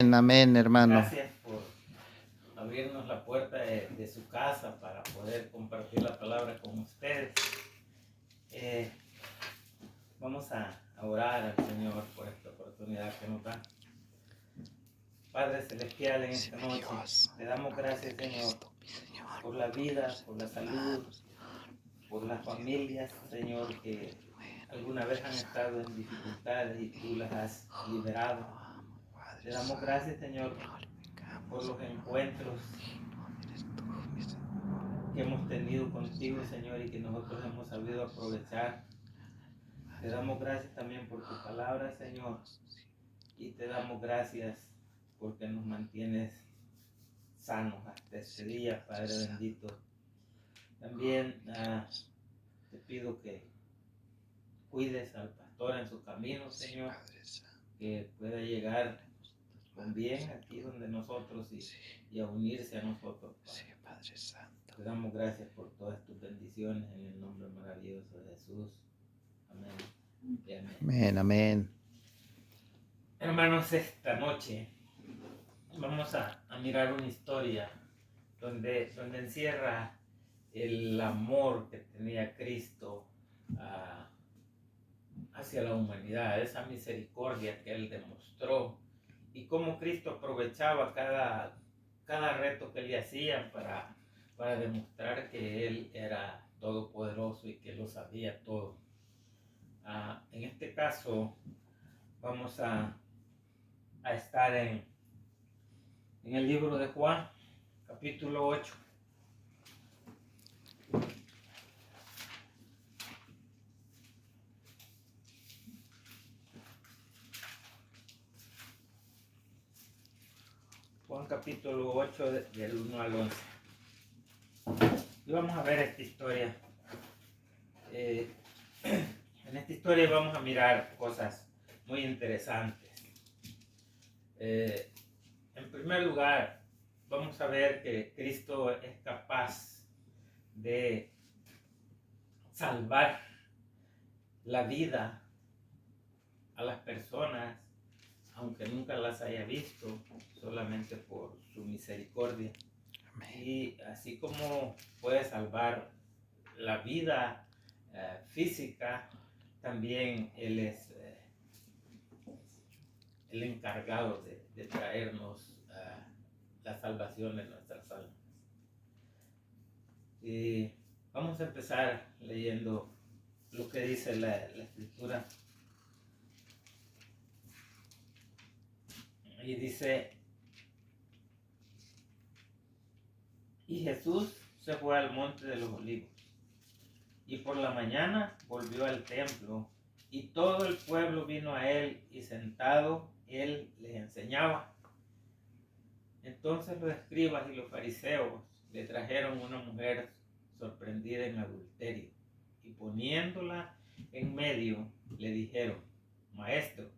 Amén, hermano. Gracias por abrirnos la puerta de su casa para poder compartir la palabra con ustedes. Vamos a orar al Señor por esta oportunidad que nos da. Padre Celestial, en esta noche te damos gracias, Señor, por la vida, por la salud, por las familias, Señor, que alguna vez han estado en dificultades y tú las has liberado. Te damos gracias, Señor, por los encuentros que hemos tenido contigo, Señor, y que nosotros hemos sabido aprovechar. Te damos gracias también por tu palabra, Señor, y te damos gracias porque nos mantienes sanos hasta este día, Padre bendito. También te pido que cuides al pastor en su camino, Señor, que pueda llegar con bien aquí donde nosotros y a unirse a nosotros, Padre. Te damos gracias por todas tus bendiciones en el nombre maravilloso de Jesús. Amén. Y amén. Amén, amén. Hermanos, esta noche vamos a mirar una historia donde encierra el amor que tenía Cristo hacia la humanidad, esa misericordia que Él demostró y cómo Cristo aprovechaba cada reto que le hacían para demostrar que Él era todopoderoso y que lo sabía todo. En este caso vamos a estar en el libro de Juan, capítulo 8. Juan capítulo 8 del 1 al 11. Y vamos a ver esta historia. En esta historia vamos a mirar cosas muy interesantes. En primer lugar, vamos a ver que Cristo es capaz de salvar la vida a las personas, aunque nunca las haya visto, solamente por su misericordia. Y así como puede salvar la vida física, también Él es el encargado de traernos la salvación de nuestras almas. Y vamos a empezar leyendo lo que dice la escritura. Y dice: y Jesús se fue al monte de los olivos, y por la mañana volvió al templo, y todo el pueblo vino a él, y sentado él les enseñaba. Entonces los escribas y los fariseos le trajeron una mujer sorprendida en adulterio, y poniéndola en medio le dijeron: Maestro,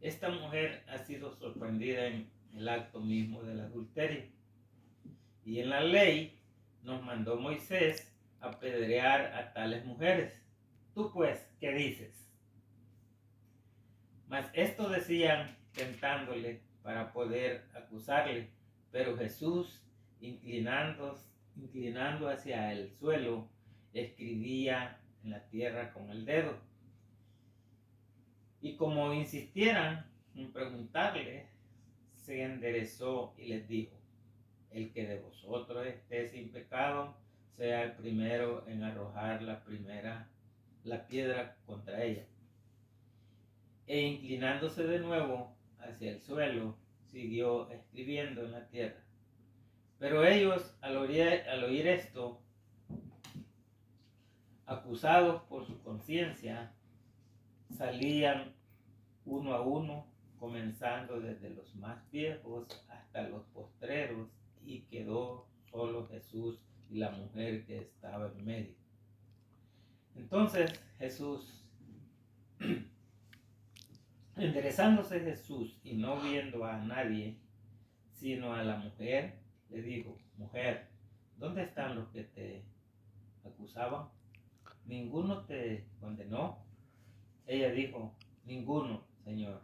esta mujer ha sido sorprendida en el acto mismo del adulterio, y en la ley nos mandó Moisés apedrear a tales mujeres. Tú pues, ¿qué dices? Mas esto decían tentándole para poder acusarle, pero Jesús, inclinando hacia el suelo, escribía en la tierra con el dedo. Y como insistieran en preguntarle, se enderezó y les dijo: el que de vosotros esté sin pecado, sea el primero en arrojar la piedra contra ella. E inclinándose de nuevo hacia el suelo, siguió escribiendo en la tierra. Pero ellos, al oír esto, acusados por su conciencia, salían uno a uno, comenzando desde los más viejos hasta los postreros, y quedó solo Jesús y la mujer que estaba en medio. Entonces Jesús, enderezándose Jesús y no viendo a nadie, sino a la mujer, le dijo: Mujer, ¿dónde están los que te acusaban? ¿Ninguno te condenó? Ella dijo: Ninguno, Señor.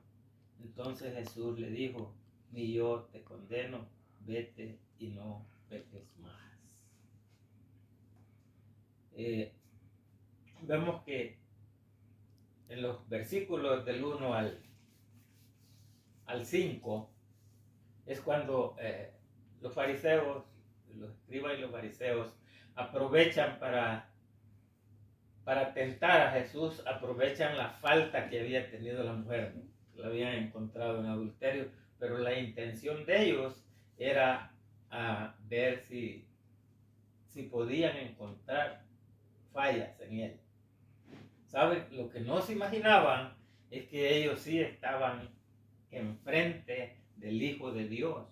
Entonces Jesús le dijo: ni yo te condeno, vete y no peques más. Vemos que en los versículos del 1 al 5 es cuando los fariseos, los escribas y los fariseos aprovechan para tentar a Jesús, aprovechan la falta que había tenido la mujer, ¿no? La habían encontrado en adulterio, pero la intención de ellos era ver si podían encontrar fallas en él. ¿Saben? Lo que no se imaginaban es que ellos sí estaban enfrente del Hijo de Dios.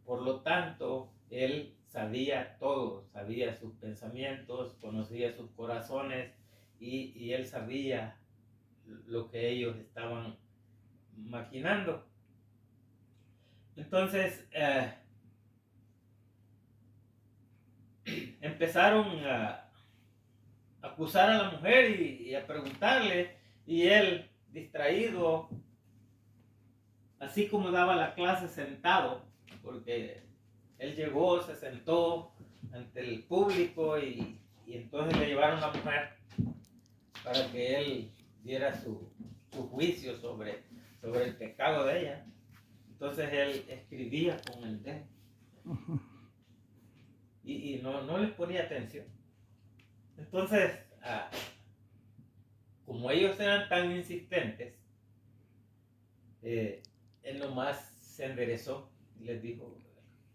Por lo tanto, él sabía todo, sabía sus pensamientos, conocía sus corazones y él sabía lo que ellos estaban maquinando. Entonces, empezaron a acusar a la mujer y a preguntarle, y él, distraído, así como daba la clase sentado, porque él llegó, se sentó ante el público y entonces le llevaron a la mujer para que él diera su juicio sobre el pecado de ella. Entonces él escribía con el dedo y no les ponía atención. Entonces, como ellos eran tan insistentes, él nomás se enderezó y les dijo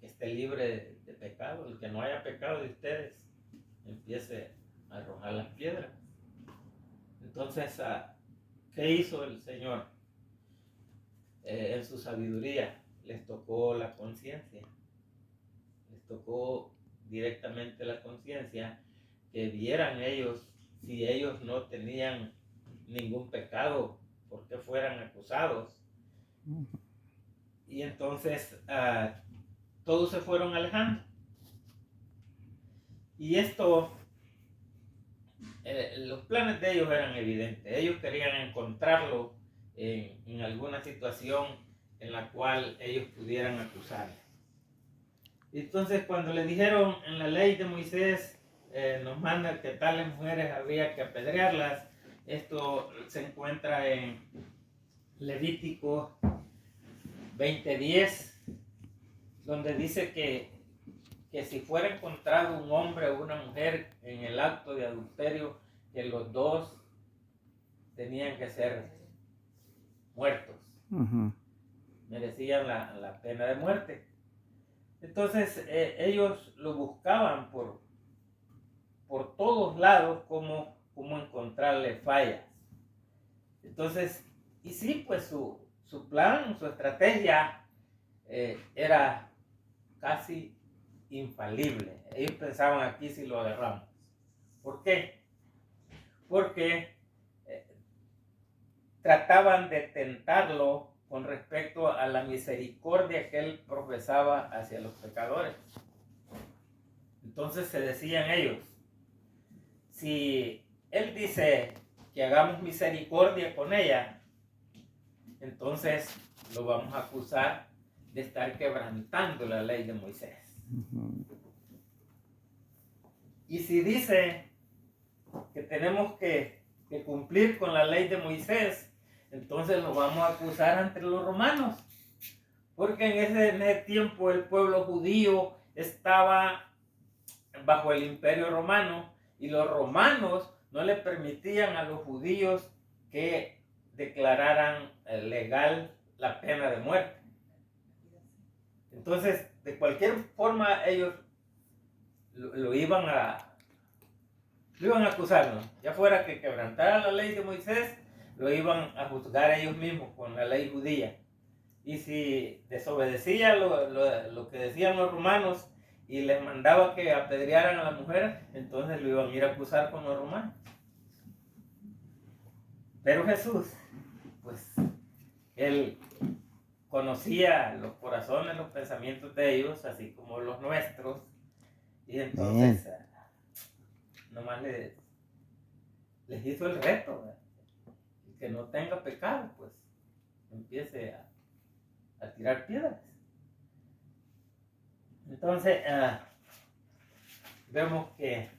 que esté libre de pecado. El que no haya pecado de ustedes, empiece a arrojar las piedras. Entonces, ¿qué hizo el Señor? En su sabiduría les tocó la conciencia, les tocó directamente la conciencia, que vieran ellos si ellos no tenían ningún pecado, por qué fueran acusados. Y entonces todos se fueron alejando. Y esto, los planes de ellos eran evidentes. Ellos querían encontrarlo en alguna situación en la cual ellos pudieran acusarle. Entonces, cuando le dijeron en la ley de Moisés, nos manda que tales mujeres había que apedrearlas, esto se encuentra en Levítico 20:10, donde dice que si fuera encontrado un hombre o una mujer en el acto de adulterio, que los dos tenían que ser muertos. Merecían la pena de muerte. Entonces ellos lo buscaban por todos lados como encontrarle fallas. Entonces, y sí, pues su plan, su estrategia era casi infalible. Ellos pensaban, aquí si lo agarramos. ¿Por qué? Porque trataban de tentarlo con respecto a la misericordia que él profesaba hacia los pecadores. Entonces se decían ellos, si él dice que hagamos misericordia con ella, entonces lo vamos a acusar de estar quebrantando la ley de Moisés. Y si dice que tenemos que cumplir con la ley de Moisés, entonces lo vamos a acusar ante los romanos, porque en ese tiempo el pueblo judío estaba bajo el imperio romano y los romanos no le permitían a los judíos que declararan legal la pena de muerte. Entonces, de cualquier forma, ellos lo iban a acusar, ¿no? Ya fuera que quebrantara la ley de Moisés, lo iban a juzgar ellos mismos con la ley judía. Y si desobedecía lo que decían los romanos y les mandaba que apedrearan a la mujer, entonces lo iban a ir a acusar con los romanos. Pero Jesús, pues, él conocía los corazones, los pensamientos de ellos, así como los nuestros, y entonces nomás les hizo el reto, ¿verdad? Que no tenga pecado, pues empiece a a tirar piedras. Entonces, vemos que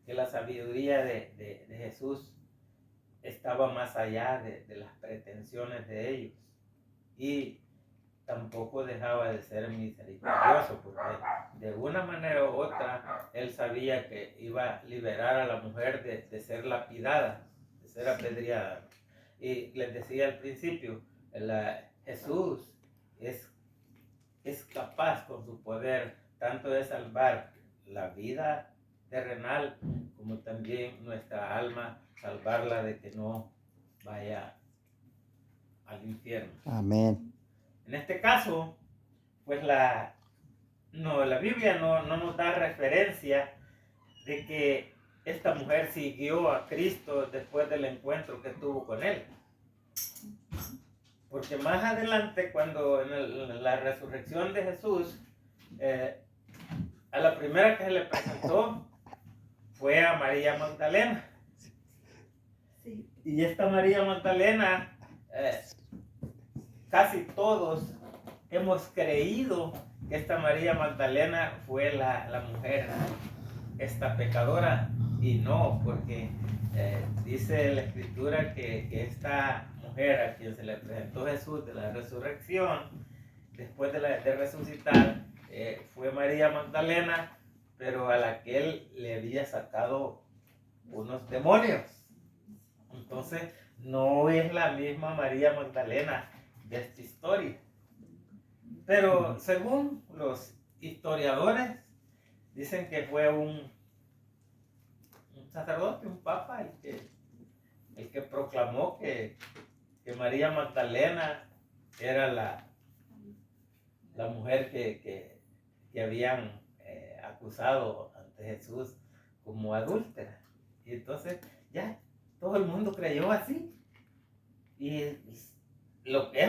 la sabiduría de Jesús estaba más allá de las pretensiones de ellos, y tampoco dejaba de ser misericordioso, porque de una manera u otra él sabía que iba a liberar a la mujer de ser lapidada, de ser apedreada. Y les decía al principio, Jesús es capaz con su poder tanto de salvar la vida terrenal como también nuestra alma, salvarla de que no vaya al infierno. Amén. En este caso, pues la Biblia no nos da referencia de que esta mujer siguió a Cristo después del encuentro que tuvo con él. Porque más adelante, cuando en la resurrección de Jesús, a la primera que se le presentó fue a María Magdalena. Sí. Y esta María Magdalena, casi todos hemos creído que esta María Magdalena fue la mujer, esta pecadora, y no, porque dice la Escritura que esta mujer a quien se le presentó Jesús de la resurrección, después de resucitar, fue María Magdalena, pero a la que él le había sacado unos demonios. Entonces, no es la misma María Magdalena de esta historia. Pero según los historiadores, dicen que fue un sacerdote, un papa, el que proclamó que María Magdalena era la mujer que habían acusado ante Jesús como adúltera. Y entonces ya todo el mundo creyó así. Y eso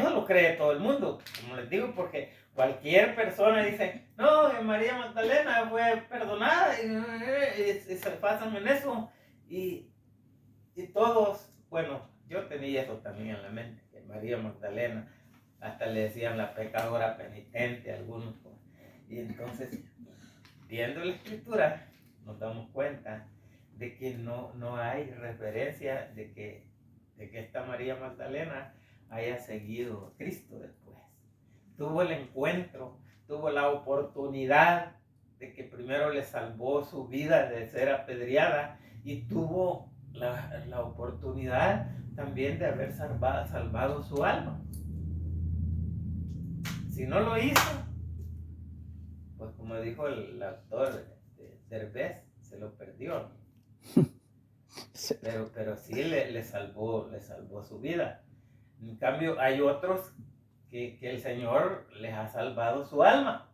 lo cree todo el mundo, como les digo, porque cualquier persona dice, no, María Magdalena fue perdonada, y se pasan en eso, y todos, bueno, yo tenía eso también en la mente, que María Magdalena, hasta le decían la pecadora penitente a algunos, y entonces, viendo la Escritura, nos damos cuenta de que no hay referencia de que esta María Magdalena haya seguido a Cristo después. Tuvo el encuentro, tuvo la oportunidad de que primero le salvó su vida de ser apedreada, y tuvo la oportunidad también de haber salvado su alma. Si no lo hizo, pues como dijo el autor Derbez, se lo perdió. Pero sí le salvó su vida. En cambio, hay otros que el Señor les ha salvado su alma,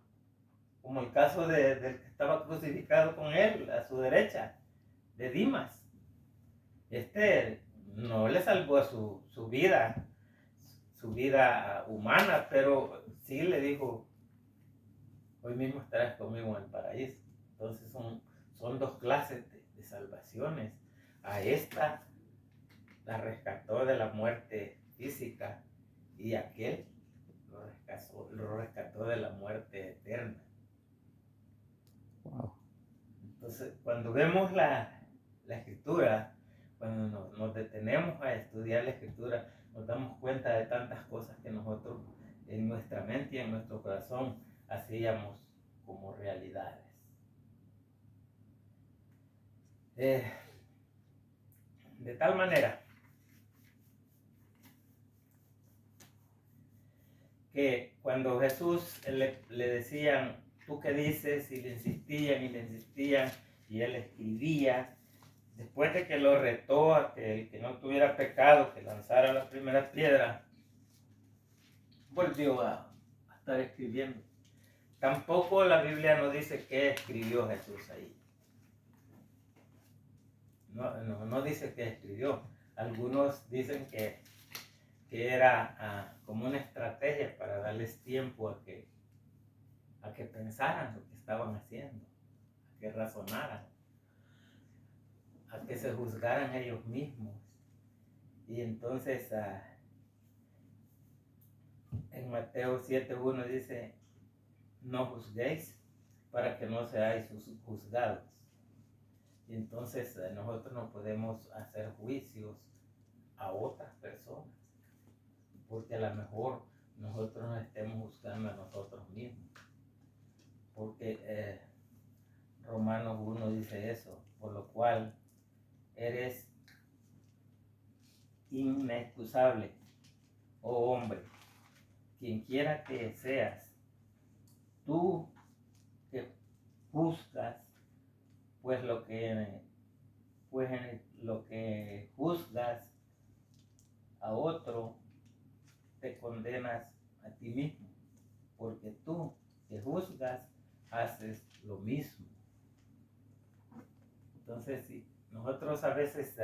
como el caso del que estaba crucificado con él a su derecha, de Dimas. No le salvó su vida humana, pero sí le dijo, hoy mismo estarás conmigo en el paraíso. Entonces son dos clases de salvaciones. A esta la rescató de la muerte física, y aquel lo rescató de la muerte eterna. Wow. Entonces, cuando vemos la Escritura, cuando nos detenemos a estudiar la Escritura, nos damos cuenta de tantas cosas que nosotros en nuestra mente y en nuestro corazón hacíamos como realidades. De tal manera que cuando Jesús le decían, ¿tú qué dices? Y le insistían, y él escribía. Después de que lo retó a que el que no tuviera pecado, que lanzara la primera piedra, volvió a estar escribiendo. Tampoco la Biblia no dice qué escribió Jesús ahí. No dice qué escribió. Algunos dicen que era como una estrategia para darles tiempo a que pensaran lo que estaban haciendo, a que razonaran, a que se juzgaran ellos mismos. Y entonces En Mateo 7:1 dice, no juzguéis para que no seáis juzgados. Y entonces nosotros no podemos hacer juicios a otras personas, porque a lo mejor nosotros nos estemos juzgando a nosotros mismos. Porque Romanos 1 dice eso, por lo cual eres inexcusable, oh hombre, quien quiera que seas, tú que juzgas, pues lo que juzgas a otro, te condenas a ti mismo, porque tú que juzgas haces lo mismo. Entonces, si nosotros a veces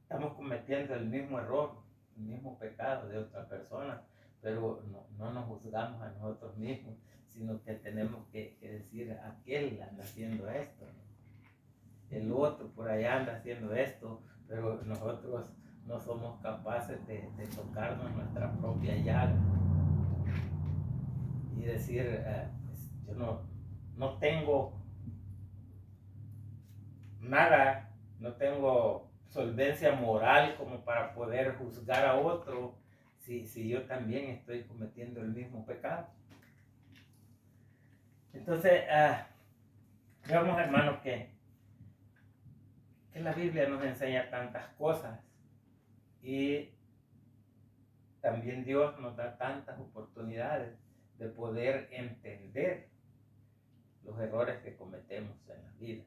estamos cometiendo el mismo error, el mismo pecado de otra persona, pero no nos juzgamos a nosotros mismos, sino que tenemos que decir, aquel anda haciendo esto, ¿no? El otro por allá anda haciendo esto, pero nosotros no somos capaces de tocarnos nuestra propia llaga y decir, yo no tengo nada, no tengo solvencia moral como para poder juzgar a otro si yo también estoy cometiendo el mismo pecado. Entonces, vemos, hermanos, que la Biblia nos enseña tantas cosas y también Dios nos da tantas oportunidades de poder entender los errores que cometemos en la vida.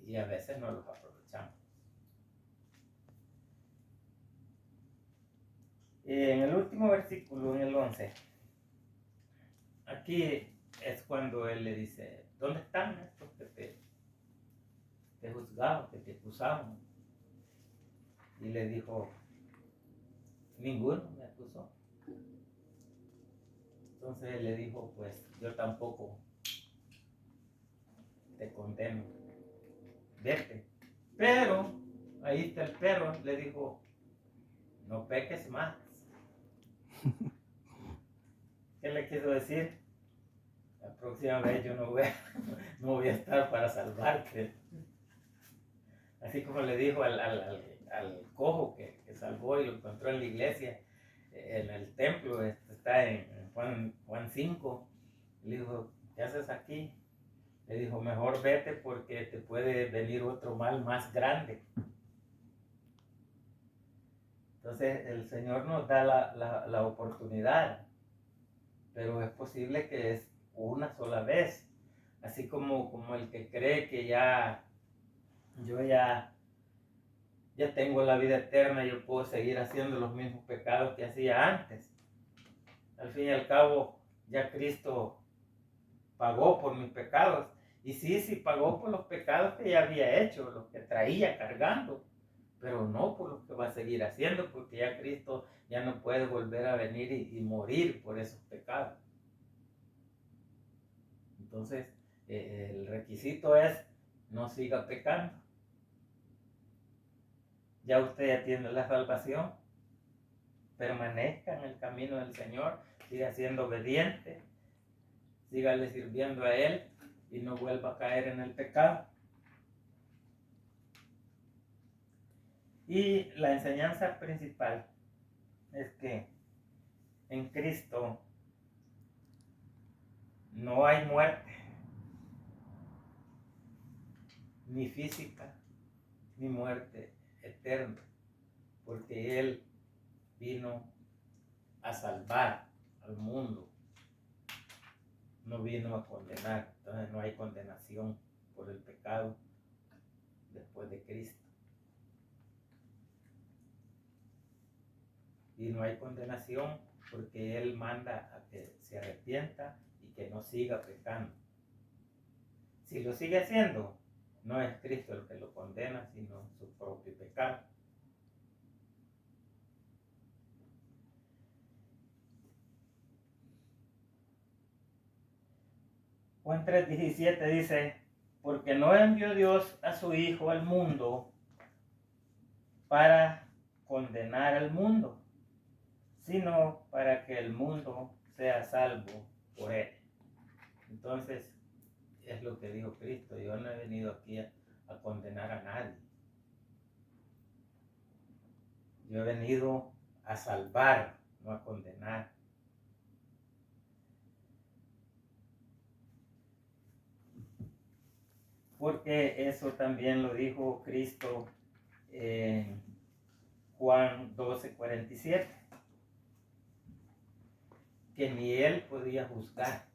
Y a veces no los aprovechamos. En el último versículo, en el 11, aquí es cuando él le dice, ¿dónde están estos que te juzgaban, que te acusaban? Y le dijo, ninguno me acusó. Entonces él le dijo, pues yo tampoco te condeno, vete. Pero, ahí está el perro, le dijo, no peques más. ¿Qué le quiero decir? La próxima vez yo no voy a estar para salvarte. Así como le dijo al cojo que salvó y lo encontró en la iglesia, en el templo, está en Juan 5, le dijo, ¿qué haces aquí? Le dijo, mejor vete porque te puede venir otro mal más grande. Entonces el Señor nos da la oportunidad, pero es posible que es una sola vez. Así como el que cree que yo ya tengo la vida eterna, yo puedo seguir haciendo los mismos pecados que hacía antes. Al fin y al cabo, ya Cristo pagó por mis pecados. Y sí pagó por los pecados que ya había hecho, los que traía cargando, pero no por los que va a seguir haciendo, porque ya Cristo ya no puede volver a venir y morir por esos pecados. Entonces, el requisito es, no siga pecando. Ya usted ya tiene la salvación, permanezca en el camino del Señor, siga siendo obediente, sígale sirviendo a Él y no vuelva a caer en el pecado. Y la enseñanza principal es que en Cristo no hay muerte, ni física, ni muerte eterna, porque Él vino a salvar al mundo, no vino a condenar. Entonces no hay condenación por el pecado después de Cristo. Y no hay condenación porque Él manda a que se arrepienta y que no siga pecando. Si lo sigue haciendo, no es Cristo el que lo condena, sino su propio pecado. Juan 3:17 dice, porque no envió Dios a su Hijo al mundo para condenar al mundo, sino para que el mundo sea salvo por él. Entonces, es lo que dijo Cristo: yo no he venido aquí a condenar a nadie. Yo he venido a salvar, no a condenar. Porque eso también lo dijo Cristo en Juan 12:47, que ni él podía juzgar,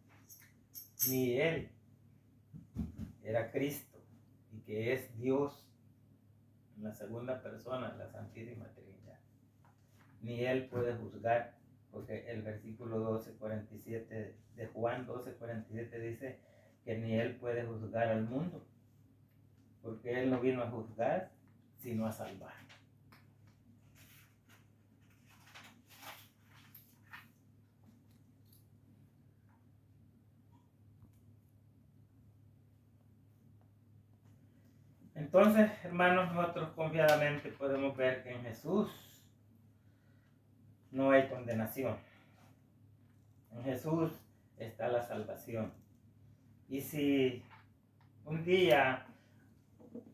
ni él era Cristo, y que es Dios en la segunda persona de la Santísima Trinidad. Ni él puede juzgar, porque el versículo 12:47 de Juan 12:47 dice que ni él puede juzgar al mundo, porque él no vino a juzgar, sino a salvar. Entonces, hermanos, nosotros confiadamente podemos ver que en Jesús no hay condenación. En Jesús está la salvación. Y si un día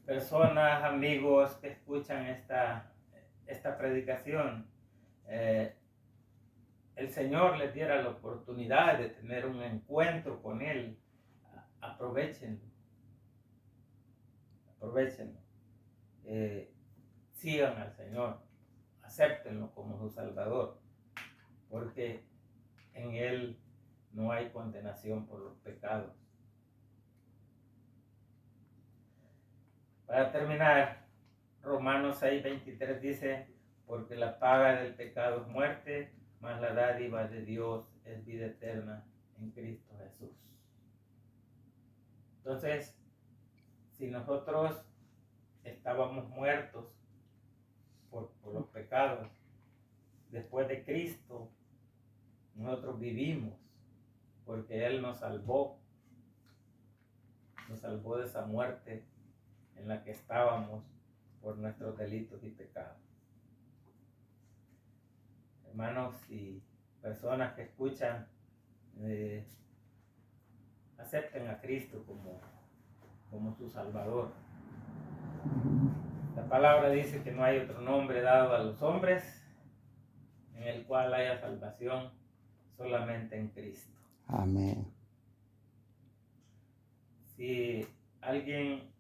personas, amigos que escuchan esta predicación, el Señor les diera la oportunidad de tener un encuentro con Él, aprovechenlo. Sigan al Señor, acéptenlo como su Salvador, porque en Él no hay condenación por los pecados. Para terminar, Romanos 6:23 dice: porque la paga del pecado es muerte, mas la dádiva de Dios es vida eterna en Cristo Jesús. Entonces, si nosotros estábamos muertos por los pecados, después de Cristo, nosotros vivimos, porque Él nos salvó de esa muerte en la que estábamos por nuestros delitos y pecados. Hermanos y personas que escuchan, acepten a Cristo como su Salvador. La palabra dice que no hay otro nombre dado a los hombres en el cual haya salvación, solamente en Cristo. Amén. Si alguien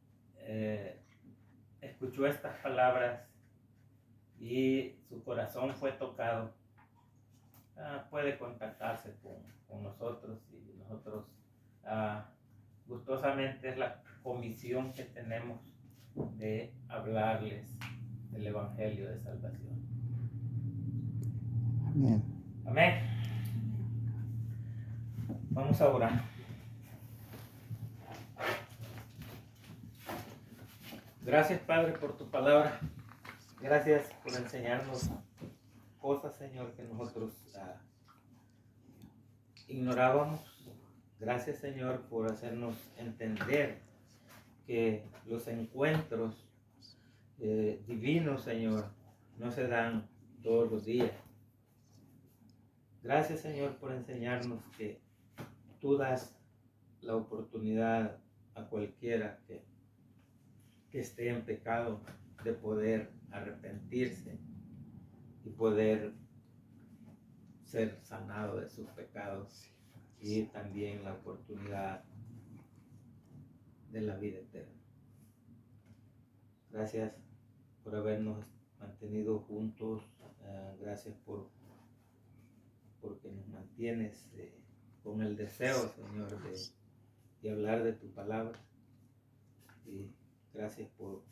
escuchó estas palabras y su corazón fue tocado, puede contactarse con nosotros, y nosotros gustosamente es la comisión que tenemos de hablarles del Evangelio de salvación. Amén. Amén. Vamos a orar. Gracias, Padre, por tu palabra. Gracias por enseñarnos cosas, Señor, que nosotros ignorábamos. Gracias, Señor, por hacernos entender que los encuentros divinos, Señor, no se dan todos los días. Gracias, Señor, por enseñarnos que tú das la oportunidad a cualquiera que esté en pecado de poder arrepentirse y poder ser sanado de sus pecados, y también la oportunidad de la vida eterna. Gracias por habernos mantenido juntos. Gracias porque nos mantienes con el deseo, Señor, de hablar de tu palabra. Y gracias por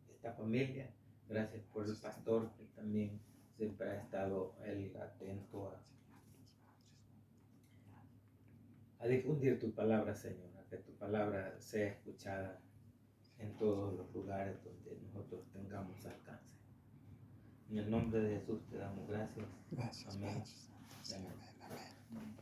esta familia. Gracias por el pastor, que también siempre ha estado él atento a difundir tu palabra, Señor, a que tu palabra sea escuchada en todos los lugares donde nosotros tengamos alcance. En el nombre de Jesús te damos gracias. Gracias, Amén. Padre. Amén. Amén.